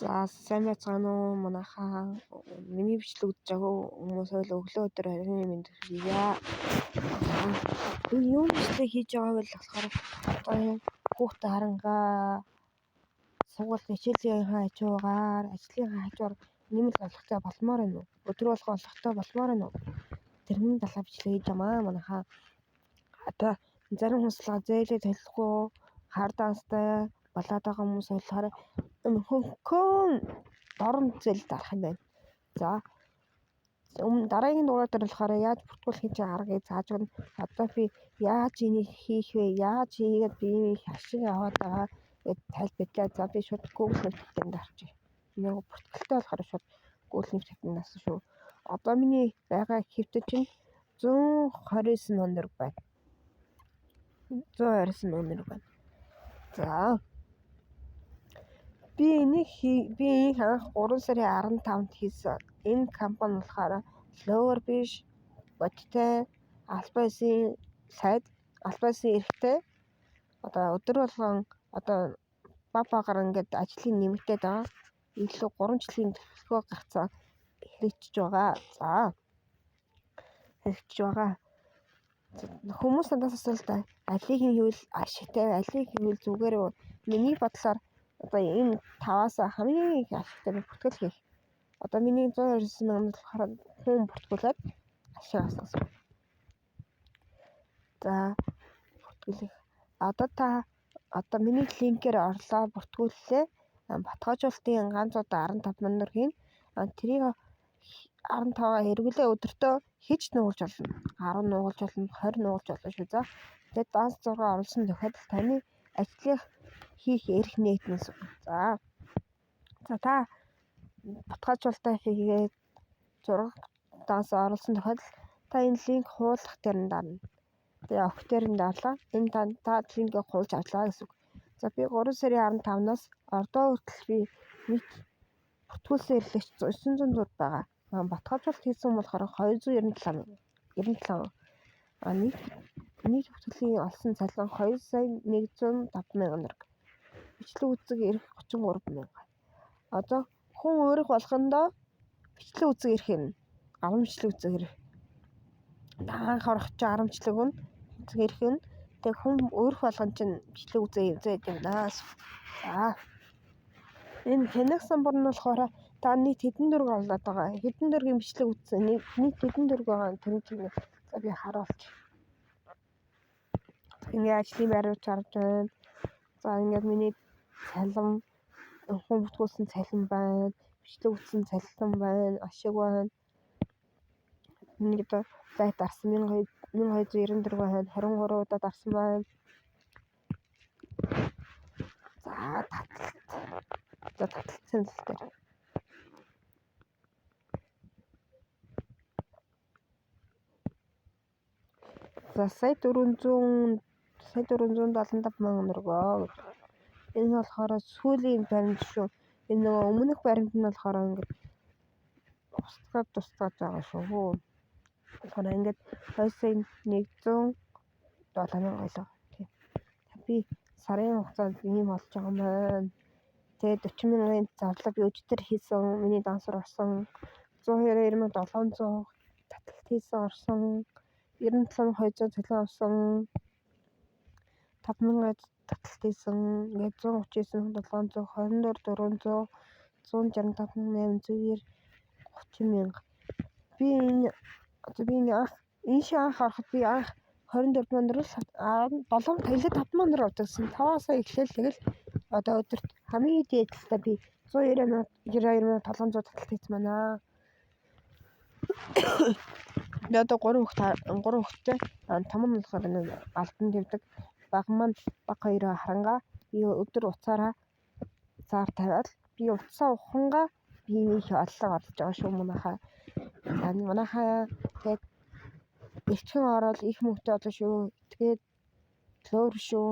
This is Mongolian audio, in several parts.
За сайн байцгаана уу манайхаа миний бичлэг үзэж байгаа хүмүүс ойлоо өглөө өдөр харин минь хүргье. Би юу бичлэг хийж байгааг л болохоор одоо хүүхдээ харангаа сургууль хичээлийн хажуугаар ажлын хажуугаар нэмэлт олохтой болмоор байна уу? Өдөр болго олохтой болмоор байна уу? Тэрний талаар бичлэг хийж байгаа манайхаа. Одоо зарим хүслээ зээлээ толихгүй харданстай болоод байгаа хүмүүс болохоор хөнхөн дорн зээл дарах юм байна. За дараагийн дугаар дээр болохоор яаж бүртгүүлэх чинь аргыг зааж өгнө. Одоо би яаж энийг хийх вэ? Яаж хийгээд би энийг ашиг аваад байгаа гэж тайлбарлаа. За би шууд Google Sheet-ээр дарчих. Нэг бүртгэлтэй болохоор шууд Google Sheet-ээр дасан шүү. Одоо миний байгаа хэвтэж чинь 129 өнөр байна. 129 өнөр байна. За би энийг анх 3 сарын 15-нд хийсэн. Энэ компани болохоор Lower биш, бодтой, албасын сайд, албасын эрхтэй. Одоо өдөр болгон одоо багаар ингээд ажлын нэмэгдээд байгаа. Илүү 3 жилийн төлөвлөгөө гарцаа хэрэгжиж байгаа. За хэрэгжиж байгаа. Хүмүүс надаас асуултаа алийг хийвэл ашигтай, алийг хийвэл зүгээр үү? Миний бодлоор одоо энэ 5-аас хамгийн их ашигтай бүртгэл хийх. Одоо миний 129 мянга болохоор хүн бүртгүүлээд ашиг авсан. За бүртгүүлэх. Одоо миний линкээр орлоо бүртгүүллээ. Баталгаажуулалтын ганц удаа 15 мянгаар хийн. Тэрийг 15-аа эргүүлээ өдөртөө хийж нуулж болно. 10 нуулж болно, 20 нуулж болно шүү. За тэгээд данс зураг оруулсан тохиолдолд таны ажлыг хийх эрх нэгднэ. За та баталгаажуулалтаа хийгээд зураг данс оруулсан тохиолдолд та энэ линк хуулах дээр нь дарна. Тэгээ огт дээр нь дарлаа. Энэ та линкийг хуулж авлаа гэсэн үг. За би 3 сарын 15-наас ордоо хүртэл би нийт бүртгүүлсэн ирлэгч 900 байгаа. Баталгаажуулалт хийсэн болохоор 297 мянга. Нийт бүртгэлийн олсон цалин 2,105 мянга. Бичлэг үзэг эрх 33 мянга. Одоо хүн өөрөх болгондоо бичлэг үзэг эрх юм. 10 бичлэг үзэг эрх. Анх орох чинь 10 бичлэг өгнө. Үзэг эрх нь. Тэгээ хүн өөрөх болгон чинь бичлэг үзэг эвзээд явнаа. За энэ Connect бүр нь болохоор та нийт хэдэн дөрөв олоод байгаа. Хэдэн дөрвийн бичлэг үзсэн. Нийт хэдэн дөрөв байгаа тэр чинь за би харуулж. Ингээ ажлын байрууд харж байна. За ингээд миний цалин хүн бүртгүүлсэн цалин байна. Бичлэг үзсэн цалин байна. Ашиг байна. Миний одоо зайд дарсан 1294 байна. 23 удаа дарсан байна. За таталцсан л дээр. За сая 475 мянган төгрөгөө. Энэ болохоор сүүлийн баримт шүү. Энэ нөгөө өмнөх баримт нь болохоор ингээд тусгаад байгаа шүү. Тэгэхээр ингээд 2,107 мянга байлаа. Би сарын хугацаанд ийм болж байгаа юм байна. Тэгээд 40 мянган зарлага би өчтөр хийсэн. Миний дансар орсон 192,700 таталт хийсэн орсон. 97,200 цалин авсан. 5,000 таталт хийсэн. Ингээд 139,700, 24,400, 165,800, 30 мянга. Би энэ анх ороход би анх 24 мянгаар 7 таглаад 5 мянгаар авдагсан. 5-аас эхлээл тэгэл одоо өдөрт хамгийн дээдлээ би 192,700 таталт хийсэн байна. Одоо 3 хүүхэдтэй том нь болохоор альбан тавьдаг. Баг маань баг хоёроо харангаа би өдөр уцаараа цаар тавиад би уцаа ухангаа би их оллого орлож байгаа шүү манайхаа. Манайхаа тэгээд эрчим ороод их мөнгөтэй болно шүү. Тэгээд луур шүү.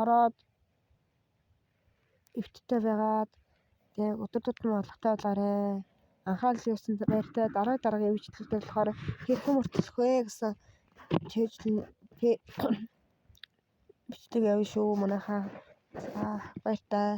Ороод эвттэй байгаад тэгээд өдөр тутмын орлоготой болоорой. Анхаарал хийсэн баяртай. Дараагийн бичлэгтээ болохоор хэрхэн мөртлөх вэ гэсэн бичлэг явна шүү манайхаа. За баяртай.